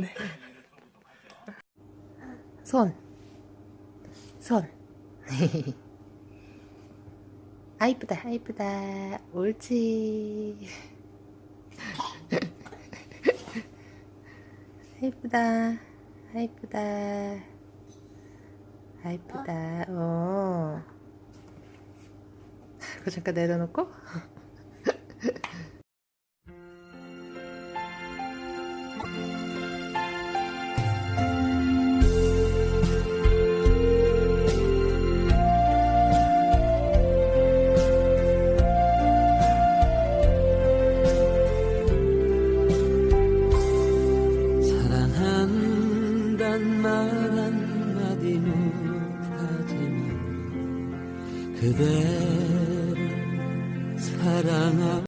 네. 손. 아, 이쁘다, 아, 이쁘다. 옳지. 아, 이쁘다, 아, 이쁘다. 아, 이쁘다. 그거 잠깐 내려놓고. 사랑한단 말 한마디 못하지만 그대를 사랑하